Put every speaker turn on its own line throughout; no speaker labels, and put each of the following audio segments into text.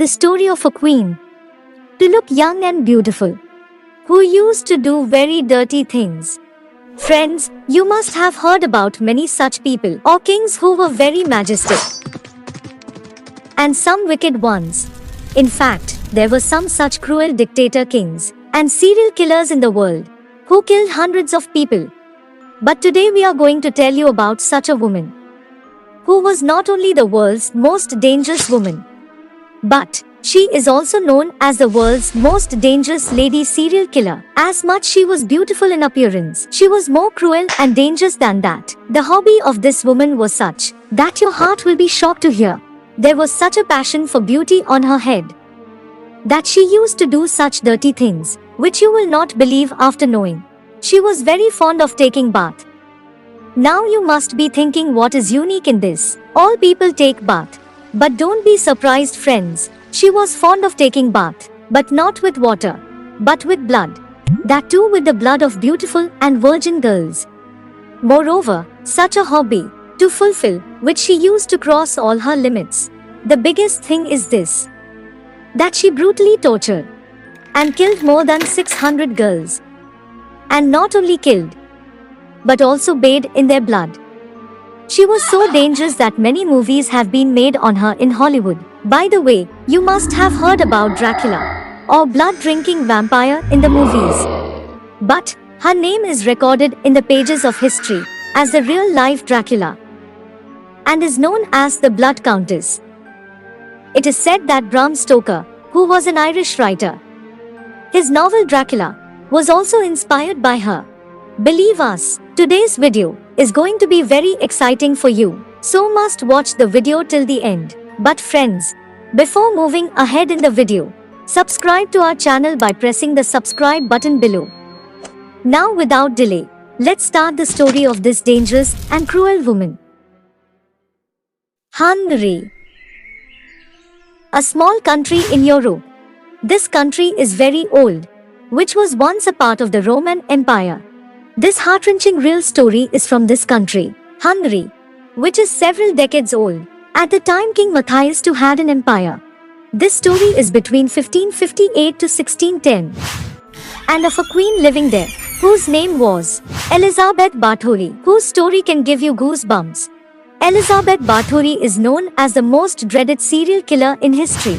the story of a queen to look young and beautiful, who used to do very dirty things. Friends, you must have heard about many such people or kings who were very majestic, and some wicked ones. In fact, there were some such cruel dictator kings and serial killers in the world who killed hundreds of people. But today we are going to tell you about such a woman who was not only the world's most dangerous woman, but she is also known as the world's most dangerous lady serial killer. As much she was beautiful in appearance, she was more cruel and dangerous than that. The hobby of this woman was such that your heart will be shocked to hear. There was such a passion for beauty on her head that she used to do such dirty things, which you will not believe after knowing. She was very fond of taking bath. Now you must be thinking, what is unique in this? All people take bath. But don't be surprised, friends. She was fond of taking bath, but not with water, but with blood. That too with the blood of beautiful and virgin girls. Moreover, such a hobby to fulfill, which she used to cross all her limits. The biggest thing is this, that she brutally tortured and killed more than 600 girls. And not only killed, but also bathed in their blood. She was so dangerous that many movies have been made on her in Hollywood. By the way, you must have heard about Dracula, or blood-drinking vampire in the movies. But her name is recorded in the pages of history as the real-life Dracula, and is known as the Blood Countess. It is said that Bram Stoker, who was an Irish writer, his novel Dracula was also inspired by her. Believe us, today's video is going to be very exciting for you, so must watch the video till the end. But friends, before moving ahead in the video, subscribe to our channel by pressing the subscribe button below. Now without delay, let's start the story of this dangerous and cruel woman. Hungary, a small country in Europe. This country is very old, which was once a part of the Roman Empire. This heart-wrenching real story is from this country, Hungary, which is several decades old. At the time King Matthias II had an empire. This story is between 1558 to 1610, and of a queen living there, whose name was Elizabeth Bathory, whose story can give you goosebumps. Elizabeth Bathory is known as the most dreaded serial killer in history.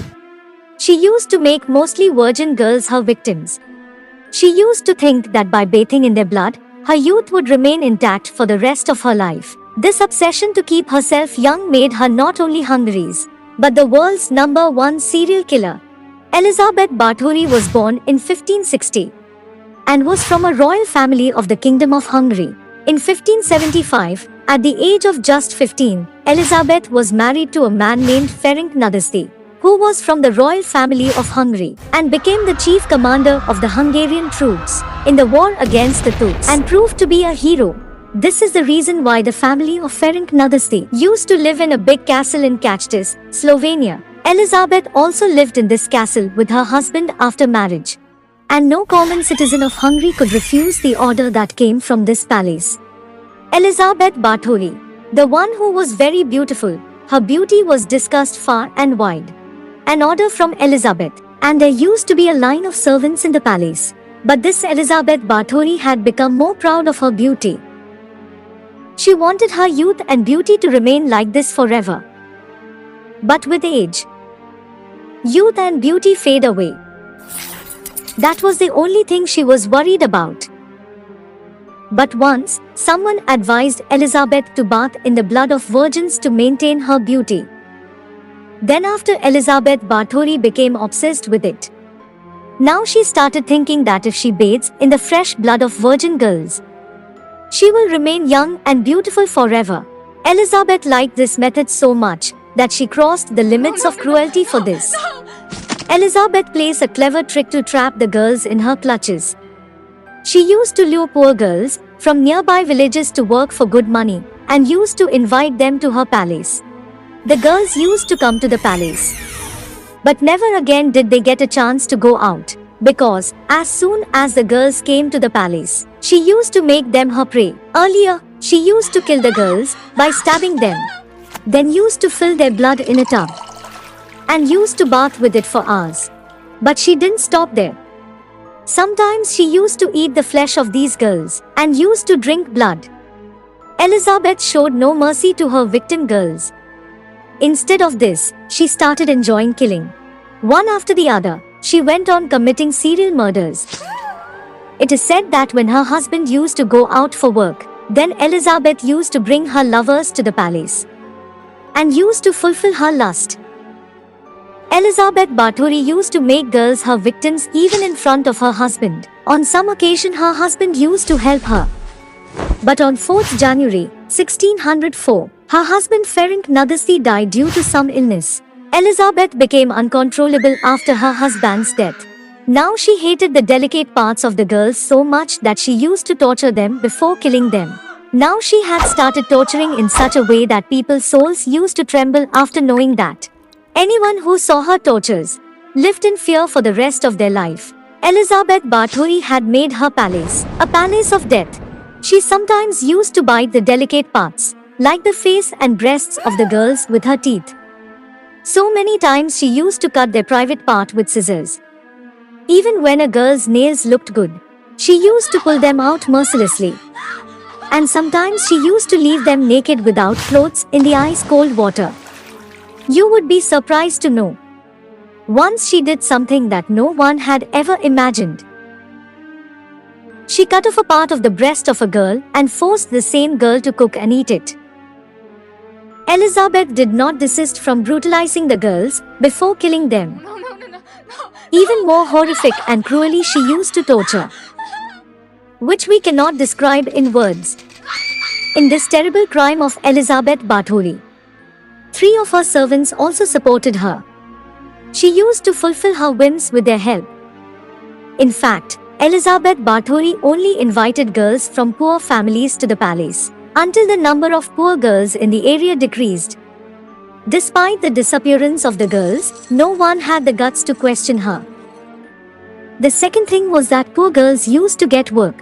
She used to make mostly virgin girls her victims. She used to think that by bathing in their blood, her youth would remain intact for the rest of her life. This obsession to keep herself young made her not only Hungary's, but the world's #1 serial killer. Elizabeth Bathory was born in 1560 and was from a royal family of the Kingdom of Hungary. In 1575, at the age of just 15, Elizabeth was married to a man named Ferenc Nadasdy, who was from the royal family of Hungary and became the chief commander of the Hungarian troops in the war against the Turks and proved to be a hero. This is the reason why the family of Ferenc Nadasdy used to live in a big castle in Countess, Slovenia. Elizabeth also lived in this castle with her husband after marriage, and no common citizen of Hungary could refuse the order that came from this palace. Elizabeth Bathory, the one who was very beautiful, her beauty was discussed far and wide. An order from Elizabeth, and there used to be a line of servants in the palace. But this Elizabeth Bathory had become more proud of her beauty. She wanted her youth and beauty to remain like this forever. But with age, youth and beauty fade away. That was the only thing she was worried about. But once, someone advised Elizabeth to bath in the blood of virgins to maintain her beauty. Then after Elizabeth Bathory became obsessed with it. Now she started thinking that if she bathes in the fresh blood of virgin girls, she will remain young and beautiful forever. Elizabeth liked this method so much that she crossed the limits of cruelty for this. Elizabeth plays a clever trick to trap the girls in her clutches. She used to lure poor girls from nearby villages to work for good money and used to invite them to her palace. The girls used to come to the palace, but never again did they get a chance to go out, because as soon as the girls came to the palace, she used to make them her prey. Earlier, she used to kill the girls by stabbing them, then used to fill their blood in a tub and used to bath with it for hours. But she didn't stop there. Sometimes she used to eat the flesh of these girls and used to drink blood. Elizabeth showed no mercy to her victim girls. Instead of this, she started enjoying killing. One after the other, she went on committing serial murders. It is said that when her husband used to go out for work, then Elizabeth used to bring her lovers to the palace and used to fulfill her lust. Elizabeth Bathory used to make girls her victims even in front of her husband. On some occasion her husband used to help her. But on 4th January, 1604, her husband Ferenc Nadasi died due to some illness. Elizabeth became uncontrollable after her husband's death. Now she hated the delicate parts of the girls so much that she used to torture them before killing them. Now she had started torturing in such a way that people's souls used to tremble after knowing that. Anyone who saw her tortures lived in fear for the rest of their life. Elizabeth Bathory had made her palace a palace of death. She sometimes used to bite the delicate parts, like the face and breasts of the girls, with her teeth. So many times she used to cut their private part with scissors. Even when a girl's nails looked good, she used to pull them out mercilessly. And sometimes she used to leave them naked without clothes in the ice-cold water. You would be surprised to know. Once she did something that no one had ever imagined. She cut off a part of the breast of a girl and forced the same girl to cook and eat it. Elizabeth did not desist from brutalizing the girls before killing them. Even more horrific and cruelly she used to torture, which we cannot describe in words. In this terrible crime of Elizabeth Bathory, 3 of her servants also supported her. She used to fulfill her whims with their help. In fact, Elizabeth Bathory only invited girls from poor families to the palace, until the number of poor girls in the area decreased. Despite the disappearance of the girls, no one had the guts to question her. The second thing was that poor girls used to get work.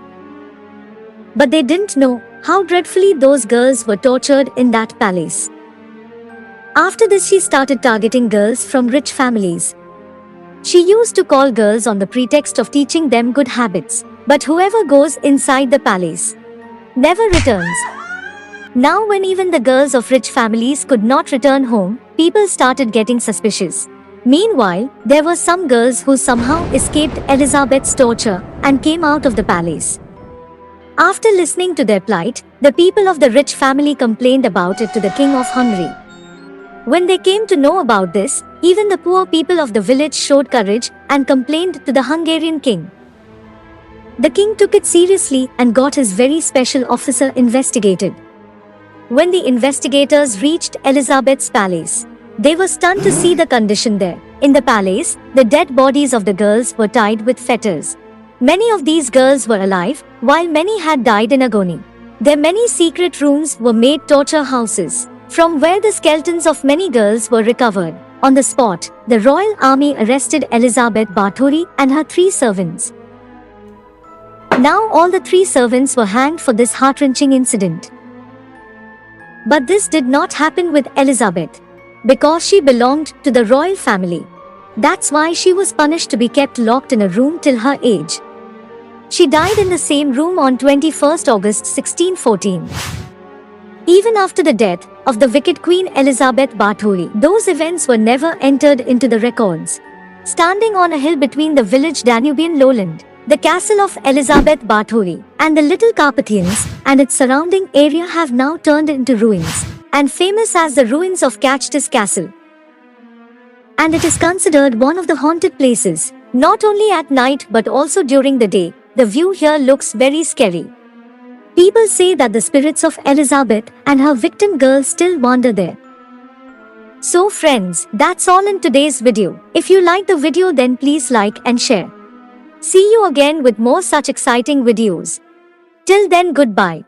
But they didn't know how dreadfully those girls were tortured in that palace. After this, she started targeting girls from rich families. She used to call girls on the pretext of teaching them good habits, but whoever goes inside the palace never returns. Now when even the girls of rich families could not return home, people started getting suspicious. Meanwhile, there were some girls who somehow escaped Elizabeth's torture and came out of the palace. After listening to their plight, the people of the rich family complained about it to the king of Hungary. When they came to know about this, even the poor people of the village showed courage and complained to the Hungarian king. The king took it seriously and got his very special officer investigated. When the investigators reached Elizabeth's palace, they were stunned to see the condition there. In the palace, the dead bodies of the girls were tied with fetters. Many of these girls were alive, while many had died in agony. Their many secret rooms were made torture houses, from where the skeletons of many girls were recovered. On the spot, the royal army arrested Elizabeth Bathory and her 3 servants. Now all the 3 servants were hanged for this heart-wrenching incident. But this did not happen with Elizabeth, because she belonged to the royal family. That's why she was punished to be kept locked in a room till her age. She died in the same room on 21st August 1614. Even after the death of the wicked Queen Elizabeth Bathory, those events were never entered into the records. Standing on a hill between the village Danubian lowland, the castle of Elizabeth Bathory and the Little Carpathians and its surrounding area have now turned into ruins, and famous as the ruins of Countess Castle. And it is considered one of the haunted places, not only at night but also during the day. The view here looks very scary. People say that the spirits of Elizabeth and her victim girls still wander there. So friends, that's all in today's video. If you like the video, then please like and share. See you again with more such exciting videos. Till then, goodbye.